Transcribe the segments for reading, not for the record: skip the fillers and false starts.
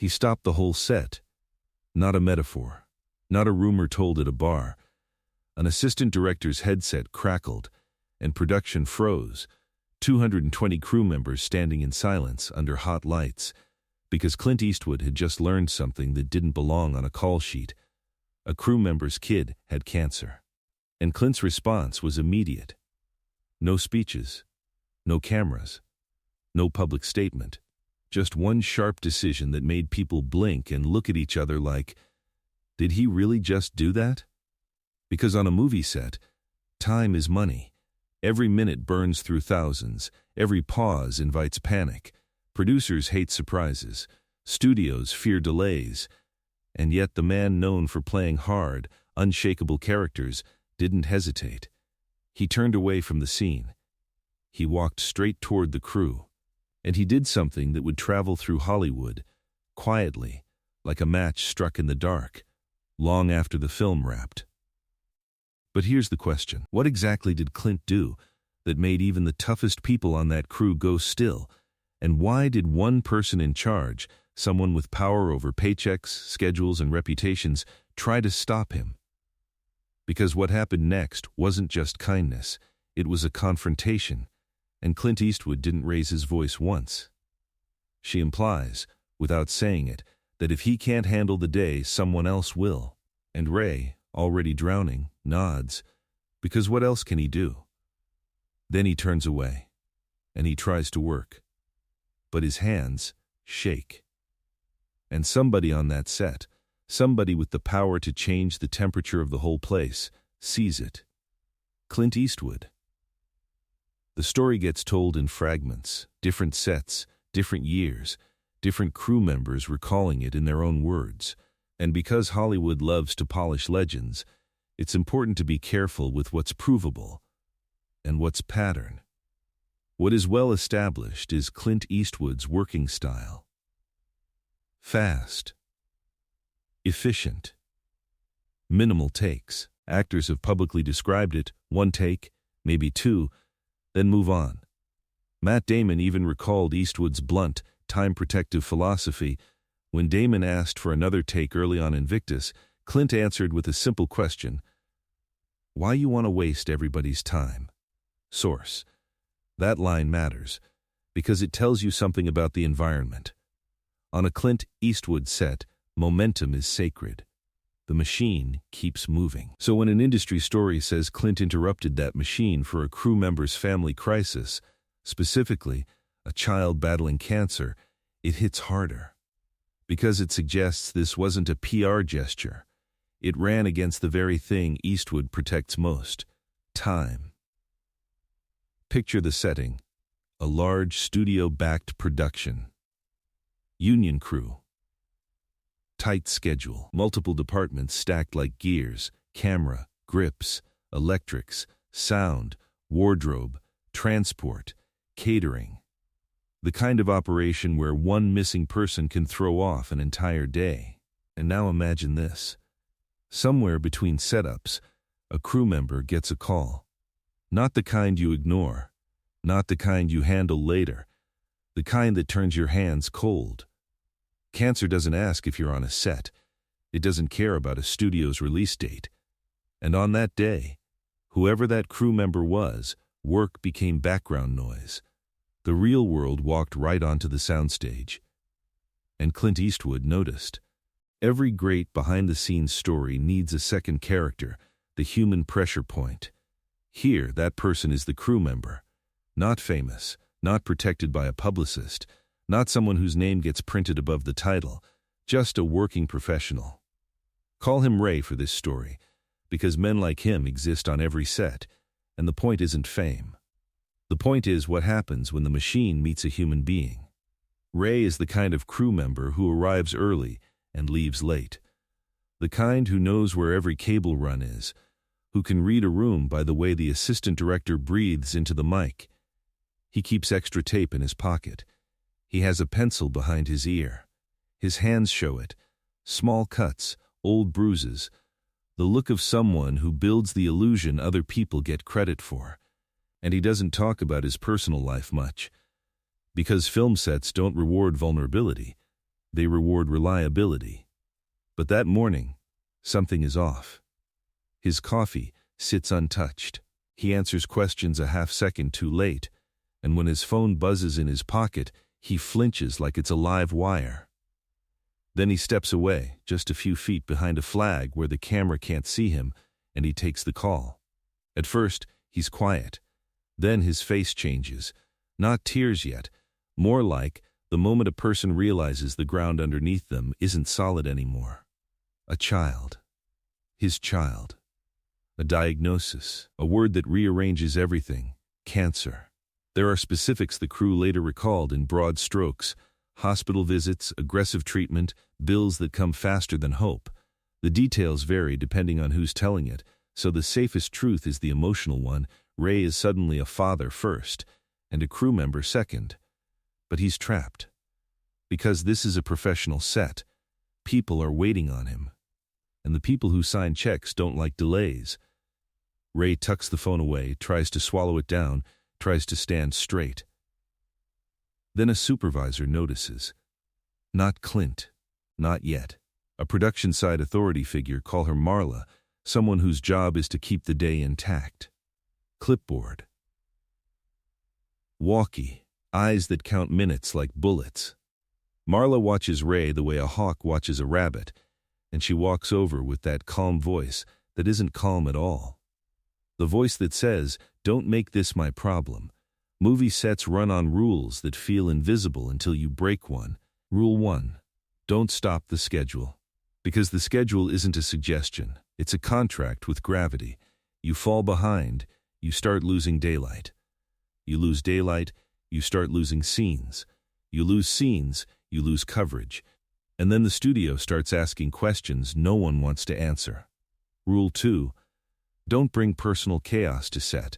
He stopped the whole set. Not a metaphor. Not a rumor told at a bar. An assistant director's headset crackled, and production froze. 220 crew members standing in silence under hot lights, because Clint Eastwood had just learned something that didn't belong on a call sheet. A crew member's kid had cancer. And Clint's response was immediate. No speeches, no cameras, no public statement. Just one sharp decision that made people blink and look at each other like, did he really just do that? Because on a movie set, time is money. Every minute burns through thousands. Every pause invites panic. Producers hate surprises. Studios fear delays. And yet the man known for playing hard, unshakable characters didn't hesitate. He turned away from the scene. He walked straight toward the crew. And he did something that would travel through Hollywood, quietly, like a match struck in the dark, long after the film wrapped. But here's the question. What exactly did Clint do that made even the toughest people on that crew go still? And why did one person in charge, someone with power over paychecks, schedules, and reputations, try to stop him? Because what happened next wasn't just kindness. It was a confrontation. And Clint Eastwood didn't raise his voice once. She implies, without saying it, that if he can't handle the day, someone else will. And Ray, already drowning, nods, because what else can he do? Then he turns away, and he tries to work. But his hands shake. And somebody on that set, somebody with the power to change the temperature of the whole place, sees it. Clint Eastwood. The story gets told in fragments, different sets, different years, different crew members recalling it in their own words. And because Hollywood loves to polish legends, it's important to be careful with what's provable and what's pattern. What is well established is Clint Eastwood's working style. Fast. Efficient. Minimal takes. Actors have publicly described it, one take, maybe two, then move on. Matt Damon even recalled Eastwood's blunt, time-protective philosophy. When Damon asked for another take early on Invictus, Clint answered with a simple question. Why you want to waste everybody's time? Source. That line matters, because it tells you something about the environment. On a Clint Eastwood set, momentum is sacred. The machine keeps moving. So when an industry story says Clint interrupted that machine for a crew member's family crisis, specifically a child battling cancer, it hits harder. Because it suggests this wasn't a PR gesture. It ran against the very thing Eastwood protects most: time. Picture the setting: a large studio-backed production. Union crew. Tight schedule, multiple departments stacked like gears, camera, grips, electrics, sound, wardrobe, transport, catering. The kind of operation where one missing person can throw off an entire day. And now imagine this. Somewhere between setups, a crew member gets a call. Not the kind you ignore, not the kind you handle later, the kind that turns your hands cold. Cancer doesn't ask if you're on a set. It doesn't care about a studio's release date. And on that day, whoever that crew member was, work became background noise. The real world walked right onto the soundstage. And Clint Eastwood noticed. Every great behind-the-scenes story needs a second character, the human pressure point. Here, that person is the crew member. Not famous, not protected by a publicist, not someone whose name gets printed above the title, just a working professional. Call him Ray for this story, because men like him exist on every set, and the point isn't fame. The point is what happens when the machine meets a human being. Ray is the kind of crew member who arrives early and leaves late. The kind who knows where every cable run is, who can read a room by the way the assistant director breathes into the mic. He keeps extra tape in his pocket. He has a pencil behind his ear. His hands show it. Small cuts, old bruises. The look of someone who builds the illusion other people get credit for. And he doesn't talk about his personal life much. Because film sets don't reward vulnerability. They reward reliability. But that morning, something is off. His coffee sits untouched. He answers questions a half-second too late, and when his phone buzzes in his pocket, he flinches like it's a live wire. Then he steps away, just a few feet behind a flag where the camera can't see him, and he takes the call. At first, he's quiet. Then his face changes. Not tears yet, more like the moment a person realizes the ground underneath them isn't solid anymore. A child. His child. A diagnosis. A word that rearranges everything. Cancer. There are specifics the crew later recalled in broad strokes. Hospital visits, aggressive treatment, bills that come faster than hope. The details vary depending on who's telling it, so the safest truth is the emotional one. Ray is suddenly a father first, and a crew member second. But he's trapped. Because this is a professional set, people are waiting on him. And the people who sign checks don't like delays. Ray tucks the phone away, tries to swallow it down, tries to stand straight. Then a supervisor notices. Not Clint. Not yet. A production-side authority figure, call her Marla, someone whose job is to keep the day intact. Clipboard. Walkie. Eyes that count minutes like bullets. Marla watches Ray the way a hawk watches a rabbit, and she walks over with that calm voice that isn't calm at all. The voice that says, "Don't make this my problem." Movie sets run on rules that feel invisible until you break one. Rule 1. Don't stop the schedule. Because the schedule isn't a suggestion, it's a contract with gravity. You fall behind, you start losing daylight. You lose daylight, you start losing scenes. You lose scenes, you lose coverage. And then the studio starts asking questions no one wants to answer. Rule 2. Don't bring personal chaos to set.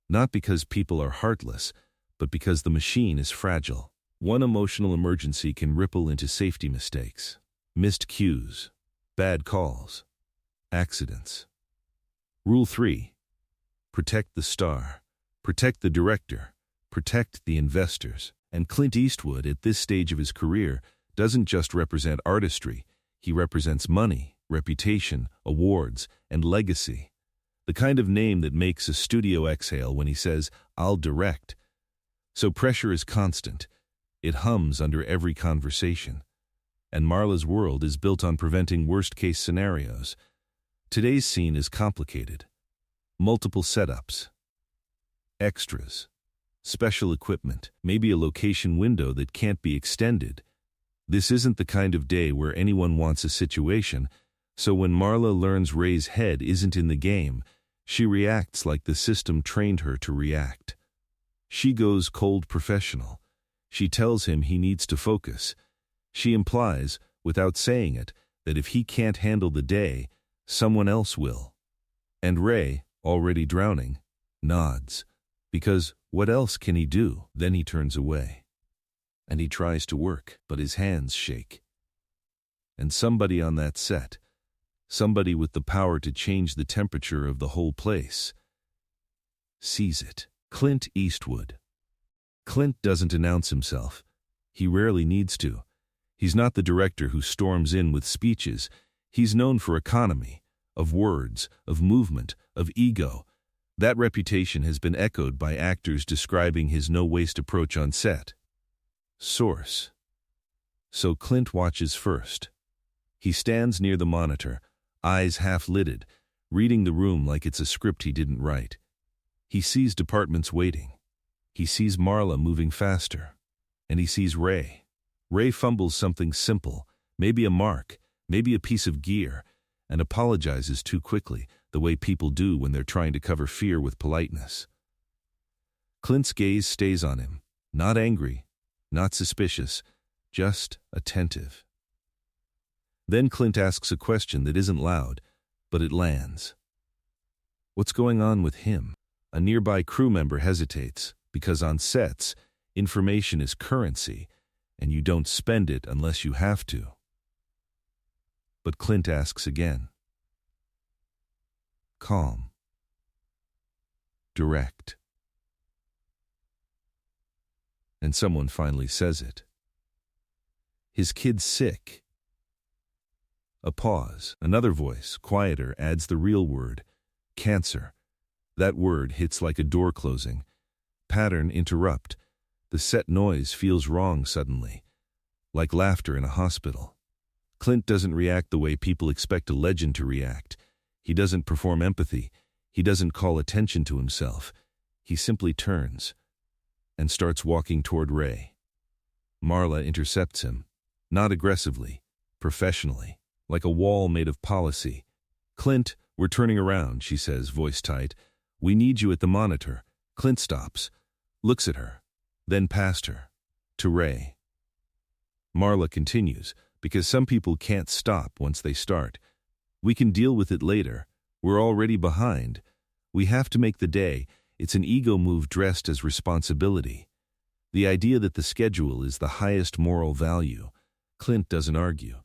Not because people are heartless, but because the machine is fragile. One emotional emergency can ripple into safety mistakes. Missed cues. Bad calls. Accidents. Rule 3. Protect the star. Protect the director. Protect the investors. And Clint Eastwood, at this stage of his career, doesn't just represent artistry. He represents money, reputation, awards, and legacy. The kind of name that makes a studio exhale when he says, "I'll direct." So pressure is constant. It hums under every conversation. And Marla's world is built on preventing worst-case scenarios. Today's scene is complicated. Multiple setups. Extras. Special equipment. Maybe a location window that can't be extended. This isn't the kind of day where anyone wants a situation, so when Marla learns Ray's head isn't in the game, she reacts like the system trained her to react. She goes cold professional. She tells him he needs to focus. She implies, without saying it, that if he can't handle the day, someone else will. And Ray, already drowning, nods. Because what else can he do? Then he turns away. And he tries to work, but his hands shake. And somebody on that set, somebody with the power to change the temperature of the whole place, sees it. Clint Eastwood. Clint doesn't announce himself. He rarely needs to. He's not the director who storms in with speeches. He's known for economy, of words, of movement, of ego. That reputation has been echoed by actors describing his no-waste approach on set. Source. So Clint watches first. He stands near the monitor, eyes half-lidded, reading the room like it's a script he didn't write. He sees departments waiting. He sees Marla moving faster. And he sees Ray. Ray fumbles something simple, maybe a mark, maybe a piece of gear, and apologizes too quickly, the way people do when they're trying to cover fear with politeness. Clint's gaze stays on him, not angry, not suspicious, just attentive. Then Clint asks a question that isn't loud, but it lands. What's going on with him? A nearby crew member hesitates, because on sets, information is currency, and you don't spend it unless you have to. But Clint asks again. Calm. Direct. And someone finally says it. His kid's sick. A pause. Another voice, quieter, adds the real word. Cancer. That word hits like a door closing. Pattern interrupt. The set noise feels wrong suddenly. Like laughter in a hospital. Clint doesn't react the way people expect a legend to react. He doesn't perform empathy. He doesn't call attention to himself. He simply turns and starts walking toward Ray. Marla intercepts him. Not aggressively, professionally, like a wall made of policy. "Clint, we're turning around," she says, voice tight. "We need you at the monitor." Clint stops, looks at her, then past her, to Ray. Marla continues, "Because some people can't stop once they start. We can deal with it later. We're already behind. We have to make the day." It's an ego move dressed as responsibility. The idea that the schedule is the highest moral value. Clint doesn't argue.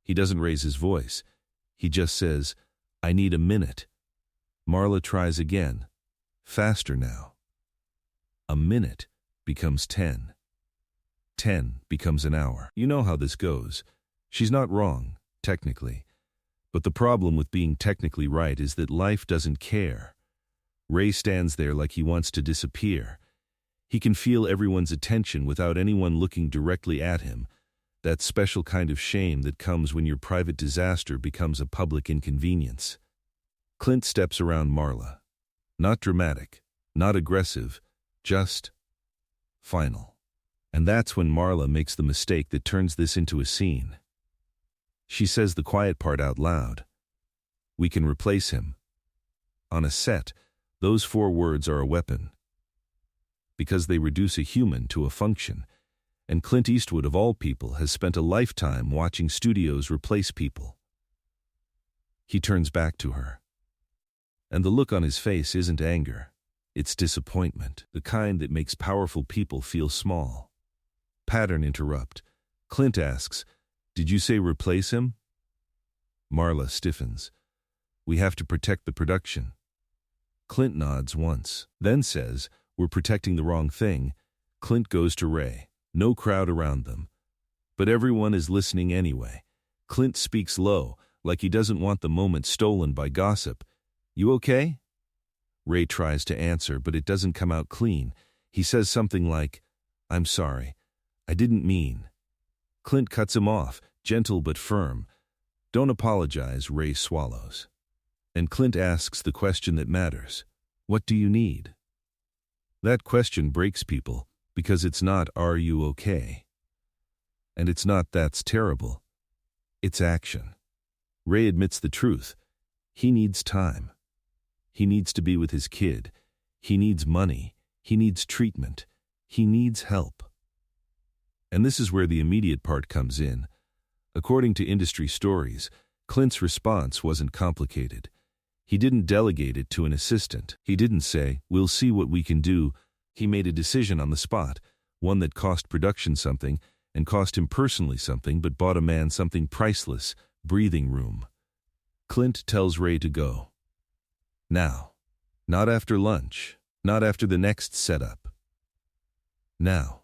He doesn't raise his voice. He just says, "I need a minute." Marla tries again. Faster now. A minute becomes 10. 10 becomes an hour. You know how this goes. She's not wrong, technically. But the problem with being technically right is that life doesn't care. Ray stands there like he wants to disappear. He can feel everyone's attention without anyone looking directly at him. That special kind of shame that comes when your private disaster becomes a public inconvenience. Clint steps around Marla. Not dramatic, not aggressive, just final. And that's when Marla makes the mistake that turns this into a scene. She says the quiet part out loud. "We can replace him." On a set, those 4 words are a weapon. Because they reduce a human to a function. And Clint Eastwood, of all people, has spent a lifetime watching studios replace people. He turns back to her. And the look on his face isn't anger. It's disappointment, the kind that makes powerful people feel small. Pattern interrupt. Clint asks, "Did you say replace him?" Marla stiffens. "We have to protect the production." Clint nods once, then says, "We're protecting the wrong thing." Clint goes to Ray. No crowd around them. But everyone is listening anyway. Clint speaks low, like he doesn't want the moment stolen by gossip. "You okay?" Ray tries to answer, but it doesn't come out clean. He says something like, "I'm sorry. I didn't mean." Clint cuts him off, gentle but firm. "Don't apologize," Ray swallows. And Clint asks the question that matters. "What do you need?" That question breaks people, because it's not, "Are you okay?" And it's not, "That's terrible." It's action. Ray admits the truth. He needs time. He needs to be with his kid. He needs money. He needs treatment. He needs help. And this is where the immediate part comes in. According to industry stories, Clint's response wasn't complicated. He didn't delegate it to an assistant. He didn't say, "We'll see what we can do." He made a decision on the spot, one that cost production something, and cost him personally something, but bought a man something priceless: breathing room. Clint tells Ray to go. Now. Not after lunch. Not after the next setup. Now.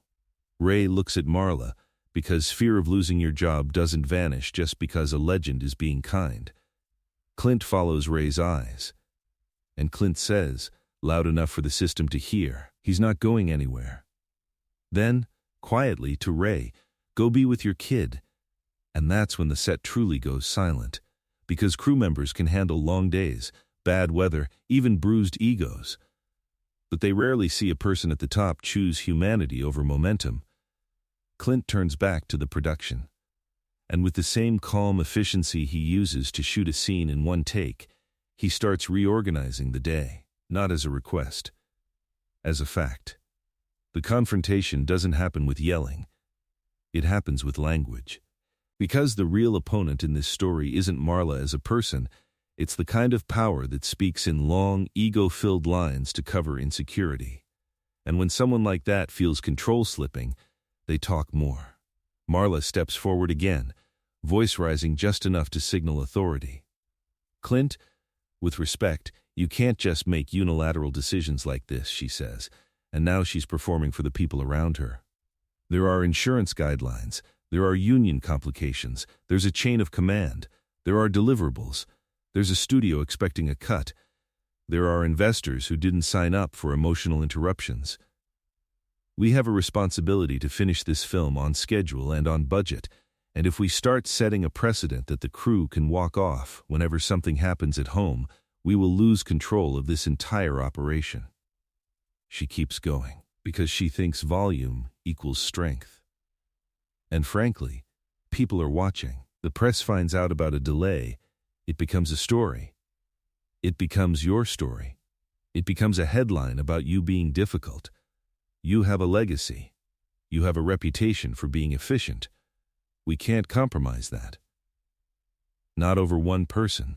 Ray looks at Marla, because fear of losing your job doesn't vanish just because a legend is being kind. Clint follows Ray's eyes. And Clint says, loud enough for the system to hear, he's not going anywhere. Then, quietly, to Ray, "Go be with your kid." And that's when the set truly goes silent, because crew members can handle long days, bad weather, even bruised egos. But they rarely see a person at the top choose humanity over momentum. Clint turns back to the production. And with the same calm efficiency he uses to shoot a scene in one take, he starts reorganizing the day, not as a request, as a fact. The confrontation doesn't happen with yelling. It happens with language. Because the real opponent in this story isn't Marla as a person, it's the kind of power that speaks in long, ego-filled lines to cover insecurity. And when someone like that feels control slipping, they talk more. Marla steps forward again, voice rising just enough to signal authority. "Clint, with respect, you can't just make unilateral decisions like this," she says, and now she's performing for the people around her. "There are insurance guidelines. There are union complications. There's a chain of command. There are deliverables. There's a studio expecting a cut. There are investors who didn't sign up for emotional interruptions. We have a responsibility to finish this film on schedule and on budget, and if we start setting a precedent that the crew can walk off whenever something happens at home, we will lose control of this entire operation. She keeps going, because she thinks volume equals strength. And frankly, people are watching. The press finds out about a delay. It becomes a story. It becomes your story. It becomes a headline about you being difficult. You have a legacy. You have a reputation for being efficient. We can't compromise that. Not over one person.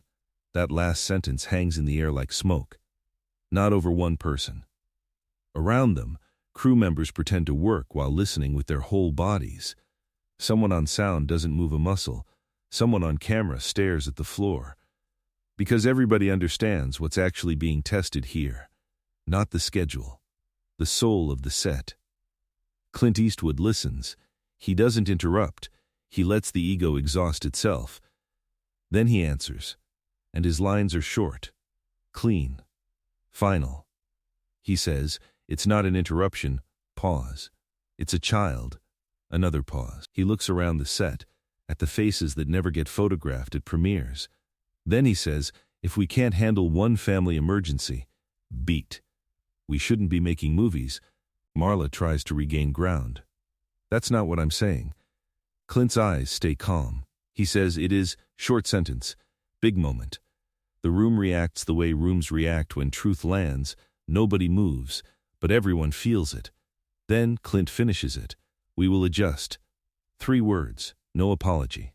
That last sentence hangs in the air like smoke. Not over one person. Around them, crew members pretend to work while listening with their whole bodies. Someone on sound doesn't move a muscle. Someone on camera stares at the floor. Because everybody understands what's actually being tested here. Not the schedule. The soul of the set. Clint Eastwood listens. He doesn't interrupt. He lets the ego exhaust itself. Then he answers. And his lines are short, clean, final. He says, "It's not an interruption, pause. It's a child." Another pause. He looks around the set, at the faces that never get photographed at premieres. Then he says, "If we can't handle one family emergency, beat. We shouldn't be making movies." Marla tries to regain ground. "That's not what I'm saying." Clint's eyes stay calm. He says, "It is, short sentence, big moment. The room reacts the way rooms react when truth lands. Nobody moves, but everyone feels it." Then Clint finishes it. "We will adjust." 3 words, no apology.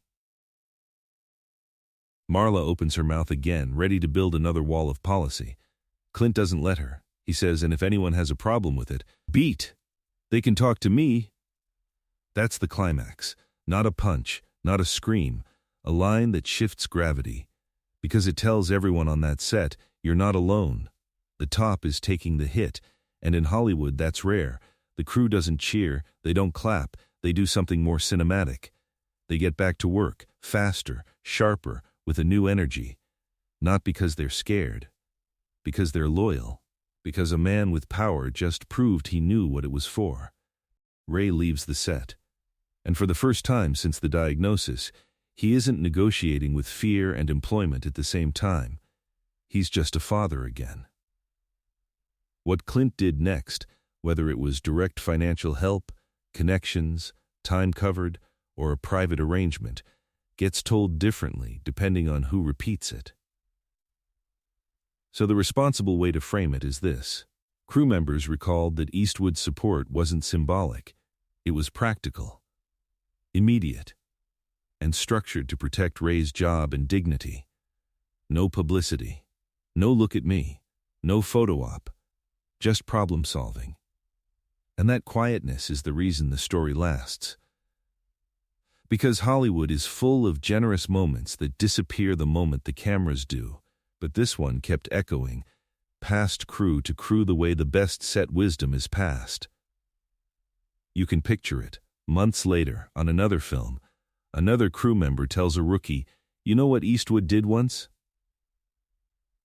Marla opens her mouth again, ready to build another wall of policy. Clint doesn't let her. He says, "And if anyone has a problem with it, beat. They can talk to me." That's the climax. Not a punch, not a scream. A line that shifts gravity. Because it tells everyone on that set, you're not alone. The top is taking the hit, and in Hollywood that's rare. The crew doesn't cheer, they don't clap, they do something more cinematic. They get back to work, faster, sharper, with a new energy. Not because they're scared. Because they're loyal. Because a man with power just proved he knew what it was for. Ray leaves the set. And for the first time since the diagnosis, he isn't negotiating with fear and employment at the same time. He's just a father again. What Clint did next, whether it was direct financial help, connections, time covered, or a private arrangement, gets told differently depending on who repeats it. So the responsible way to frame it is this. Crew members recalled that Eastwood's support wasn't symbolic. It was practical, immediate, and structured to protect Ray's job and dignity. No publicity. No look at me. No photo op. Just problem solving. And that quietness is the reason the story lasts. Because Hollywood is full of generous moments that disappear the moment the cameras do, but this one kept echoing, passed crew to crew the way the best set wisdom is passed. You can picture it. Months later, on another film, another crew member tells a rookie, "You know what Eastwood did once?"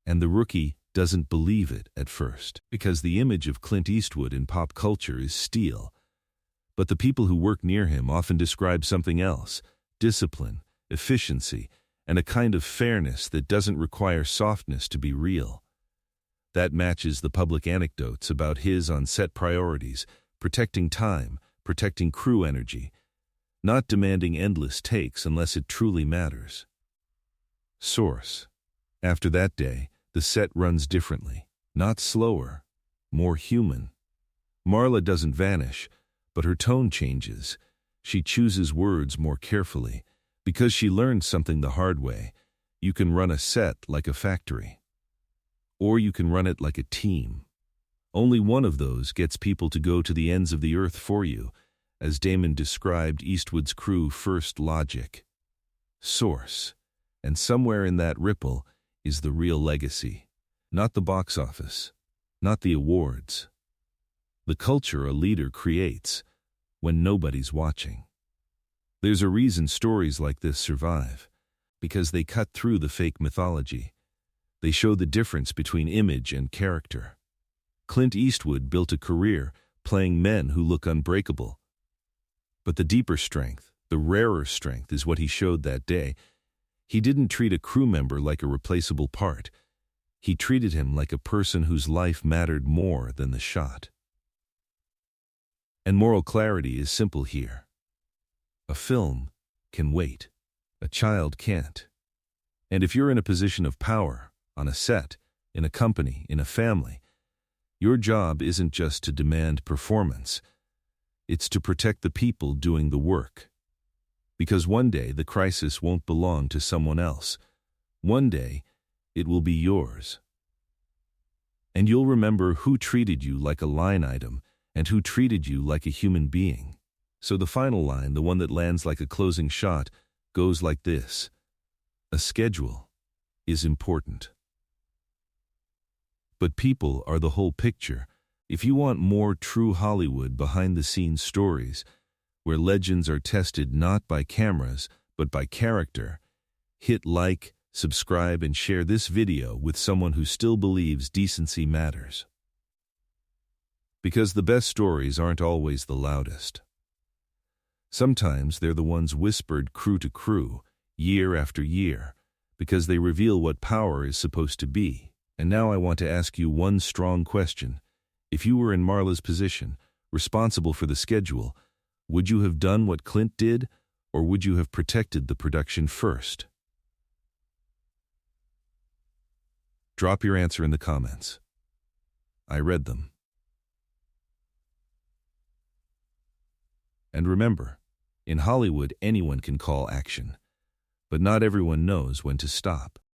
And the rookie doesn't believe it at first, because the image of Clint Eastwood in pop culture is steel. But the people who work near him often describe something else: discipline, efficiency, and a kind of fairness that doesn't require softness to be real. That matches the public anecdotes about his on-set priorities, protecting time, protecting crew energy, not demanding endless takes unless it truly matters. Source. After that day, the set runs differently, not slower, more human. Marla doesn't vanish, but her tone changes. She chooses words more carefully, because she learned something the hard way. You can run a set like a factory, or you can run it like a team. Only one of those gets people to go to the ends of the earth for you, as Damon described Eastwood's crew first: logic, source, and somewhere in that ripple is the real legacy. Not the box office, not the awards. The culture a leader creates when nobody's watching. There's a reason stories like this survive, because they cut through the fake mythology. They show the difference between image and character. Clint Eastwood built a career playing men who look unbreakable. But the deeper strength, the rarer strength, is what he showed that day. He didn't treat a crew member like a replaceable part. He treated him like a person whose life mattered more than the shot. And moral clarity is simple here. A film can wait. A child can't. And if you're in a position of power, on a set, in a company, in a family, your job isn't just to demand performance. It's to protect the people doing the work. Because one day the crisis won't belong to someone else. One day it will be yours. And you'll remember who treated you like a line item and who treated you like a human being. So the final line, the one that lands like a closing shot, goes like this: a schedule is important. But people are the whole picture. If you want more true Hollywood behind-the-scenes stories, where legends are tested not by cameras, but by character, hit like, subscribe, and share this video with someone who still believes decency matters. Because the best stories aren't always the loudest. Sometimes they're the ones whispered crew to crew, year after year, because they reveal what power is supposed to be. And now I want to ask you one strong question. If you were in Marla's position, responsible for the schedule, would you have done what Clint did, or would you have protected the production first? Drop your answer in the comments. I read them. And remember, in Hollywood anyone can call action, but not everyone knows when to stop.